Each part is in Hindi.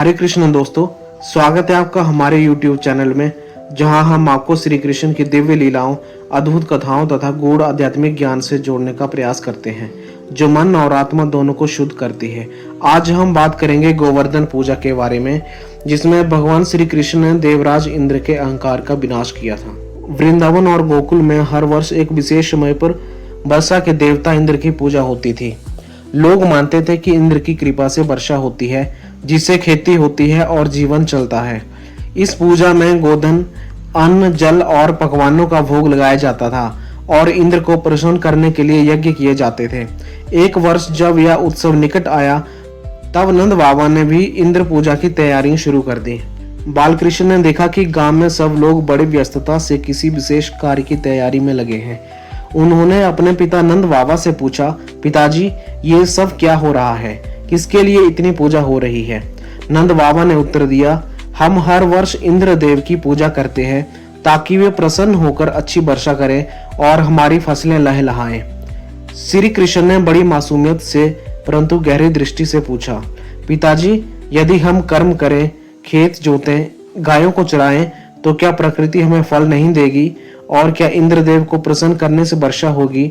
हरे कृष्ण दोस्तों, स्वागत है आपका हमारे YouTube चैनल में, जहां हम आपको श्री कृष्ण की दिव्य लीलाओं, अद्भुत कथाओं तथा गूढ़ आध्यात्मिक ज्ञान से जोड़ने का प्रयास करते हैं, जो मन और आत्मा दोनों को शुद्ध करती है। आज हम बात करेंगे गोवर्धन पूजा के बारे में, जिसमें भगवान श्री कृष्ण ने देवराज इंद्र के अहंकार का विनाश किया था। वृंदावन और गोकुल में हर वर्ष एक विशेष समय पर वर्षा के देवता इंद्र की पूजा होती थी। लोग मानते थे कि इंद्र की कृपा से वर्षा होती है, जिससे खेती होती है और जीवन चलता है। इस पूजा में गोधन, अन्न, जल और पकवानों का भोग लगाया जाता था और इंद्र को प्रसन्न करने के लिए यज्ञ किए जाते थे। एक वर्ष जब यह उत्सव निकट आया, तब नंद बाबा ने भी इंद्र पूजा की तैयारी शुरू कर दी। बालकृष्ण ने देखा कि गांव में सब लोग बड़ी व्यस्तता से किसी विशेष कार्य की तैयारी में लगे हैं। उन्होंने अपने पिता नंद बाबा से पूछा, पिताजी, ये सब क्या हो रहा है? किसके लिए इतनी पूजा हो रही है? नंद बाबा ने उत्तर दिया, हम हर वर्ष इंद्र देव की पूजा करते हैं ताकि वे प्रसन्न होकर अच्छी वर्षा करें और हमारी फसलें लहलहाएं। श्री कृष्ण ने बड़ी मासूमियत से परंतु गहरी दृष्टि से पूछा, पिताजी, यदि हम कर्म करें, खेत जोतें, गायों को चराएं, तो क्या प्रकृति हमें फल नहीं देगी? और क्या इंद्रदेव को प्रसन्न करने से वर्षा होगी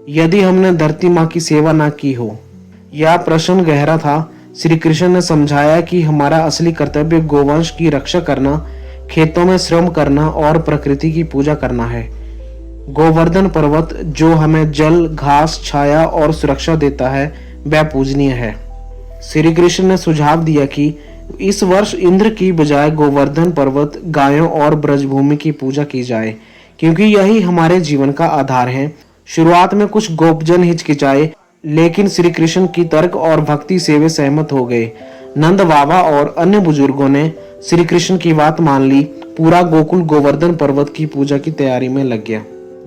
यदि हमने धरती माँ की सेवा ना की हो? यह प्रश्न गहरा था। श्री कृष्ण ने समझाया कि हमारा असली कर्तव्य गोवंश की रक्षा करना, खेतों में श्रम करना और प्रकृति की पूजा करना है। गोवर्धन पर्वत जो हमें जल, घास, छाया और सुरक्षा देता है, वह पूजनीय है। श्री कृष्ण ने सुझाव दिया कि इस वर्ष इंद्र की बजाय गोवर्धन पर्वत, गायों और ब्रजभूमि की पूजा की जाए, क्योंकि यही हमारे जीवन का आधार है। शुरुआत में कुछ गोपजन हिचकिचाए, लेकिन श्री कृष्ण की तर्क और भक्ति से वे सहमत हो गए। नंद बाबा और अन्य बुजुर्गों ने श्री कृष्ण की बात मान ली। पूरा गोकुल गोवर्धन पर्वत की पूजा की तैयारी में लग गया।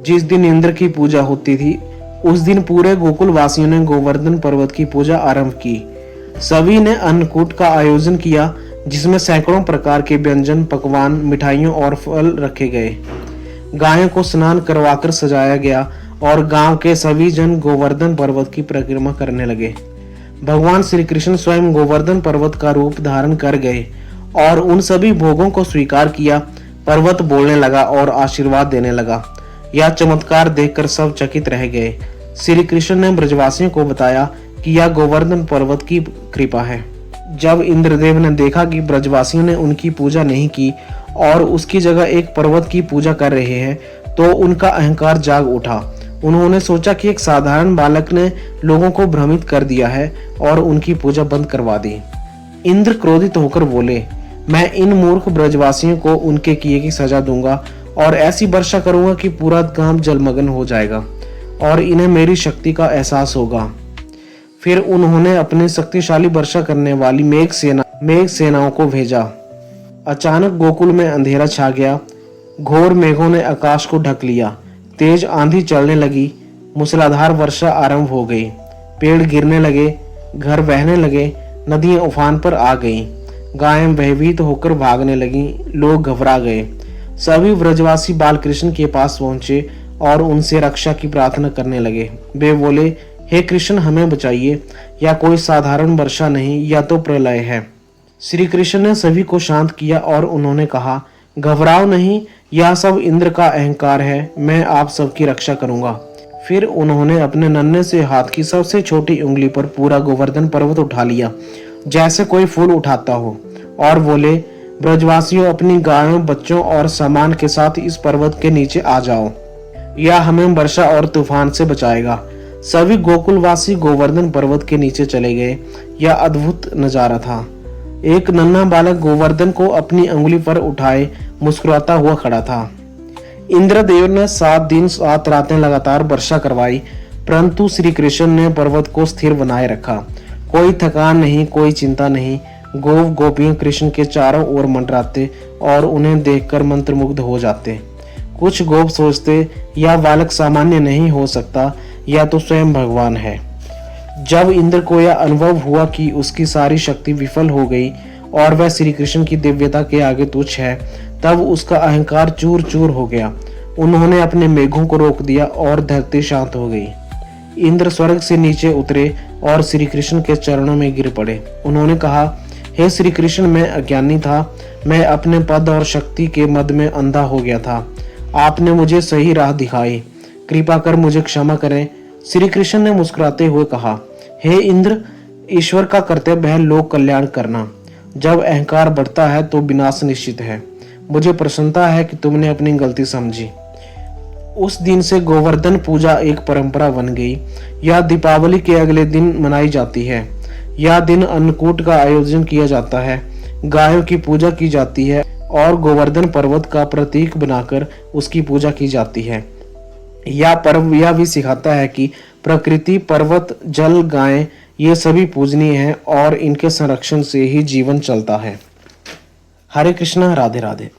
जिस दिन इंद्र की पूजा होती थी, उस दिन पूरे गोकुल वासियों ने गोवर्धन पर्वत की पूजा आरंभ की। सभी ने अन्नकूट का आयोजन किया, जिसमें सैकड़ों प्रकार के व्यंजन, पकवान, मिठाइयों और फल रखे गए। गायों को स्नान करवाकर सजाया गया और गांव के सभी जन गोवर्धन पर्वत की परिक्रमा करने लगे। भगवान श्री कृष्ण स्वयं गोवर्धन पर्वत का रूप धारण कर गए और उन सभी भोगों को स्वीकार किया। पर्वत बोलने लगा और आशीर्वाद देने लगा। यह चमत्कार देखकर सब चकित रह गए। श्री कृष्ण ने ब्रजवासियों को बताया कि यह गोवर्धन पर्वत की कृपा है। जब इंद्रदेव ने देखा कि ब्रजवासियों ने उनकी पूजा नहीं की और उसकी जगह एक पर्वत की पूजा कर रहे हैं, तो उनका अहंकार जाग उठा। उन्होंने सोचा कि एक साधारण बालक ने लोगों को भ्रमित कर दिया है और उनकी पूजा बंद करवा दी। इंद्र क्रोधित होकर बोले, मैं इन मूर्ख ब्रजवासियों को उनके किए की सजा दूंगा और ऐसी वर्षा करूंगा कि पूरा गांव जलमग्न हो जाएगा और इन्हें मेरी शक्ति का एहसास होगा। फिर उन्होंने अपनी शक्तिशाली वर्षा करने वाली मेघ सेनाओं को भेजा। अचानक गोकुल में अंधेरा छा गया। घोर मेघों ने आकाश को ढक लिया। तेज आंधी चलने लगी। मूसलाधार वर्षा आरंभ हो गई। पेड़ गिरने लगे, घर बहने लगे, नदियां उफान पर आ गईं। गायें भयभीत होकर भागने लगीं। लोग घबरा गए। सभी ब्रजवासी बालकृष्ण के पास पहुंचे और उनसे रक्षा की प्रार्थना करने लगे। वे बोले, हे कृष्ण, हमें बचाइए। यह कोई साधारण वर्षा नहीं, यह तो प्रलय है। श्री कृष्ण ने सभी को शांत किया और उन्होंने कहा, घबराओ नहीं, यह सब इंद्र का अहंकार है। मैं आप सबकी रक्षा करूंगा। फिर उन्होंने अपने नन्हे से हाथ की सबसे छोटी उंगली पर पूरा गोवर्धन पर्वत उठा लिया, जैसे कोई फूल उठाता हो, और बोले, ब्रजवासियों, अपनी गायों, बच्चों और सामान के साथ इस पर्वत के नीचे आ जाओ। यह हमें वर्षा और तूफान से बचाएगा। सभी गोकुलवासी गोवर्धन पर्वत के नीचे चले गए। यह अद्भुत नजारा था। एक नन्हा बालक गोवर्धन को अपनी अंगुली पर उठाए मुस्कुराता हुआ खड़ा था। इंद्रदेव ने 7 दिन 7 रातें लगातार वर्षा करवाई, परंतु श्री कृष्ण ने पर्वत को स्थिर बनाए रखा। कोई थकान नहीं, कोई चिंता नहीं। गोव गोपियां कृष्ण के चारों ओर मंडराते और उन्हें देखकर मंत्रमुग्ध हो जाते। कुछ गोप सोचते, यह बालक सामान्य नहीं हो सकता, यह तो स्वयं भगवान है। जब इंद्र को यह अनुभव हुआ कि उसकी सारी शक्ति विफल हो गई और वह श्री कृष्ण की दिव्यता के आगे तुच्छ है, तब उसका अहंकार चूर चूर हो गया। उन्होंने अपने मेघों को रोक दिया और धरती शांत हो गई। इंद्र स्वर्ग से नीचे उतरे और श्री कृष्ण के चरणों में गिर पड़े। उन्होंने कहा, हे श्री कृष्ण, मैं अज्ञानी था। मैं अपने पद और शक्ति के मद में अंधा हो गया था। आपने मुझे सही राह दिखाई। कृपा कर मुझे क्षमा करें। श्री कृष्ण ने मुस्कुराते हुए कहा, हे इंद्र, ईश्वर का कर्तव्य है लोक कल्याण करना। जब अहंकार बढ़ता है तो विनाश निश्चित है। मुझे प्रसन्नता है कि तुमने अपनी गलती समझी। उस दिन से गोवर्धन पूजा एक परंपरा बन गई। यह दीपावली के अगले दिन मनाई जाती है। यह दिन अन्नकूट का आयोजन किया जाता है, गायों की पूजा की जाती है और गोवर्धन पर्वत का प्रतीक बनाकर उसकी पूजा की जाती है। यह पर्व यह भी सिखाता है कि प्रकृति, पर्वत, जल, गायें ये सभी पूजनीय हैं और इनके संरक्षण से ही जीवन चलता है। हरे कृष्णा, राधे राधे।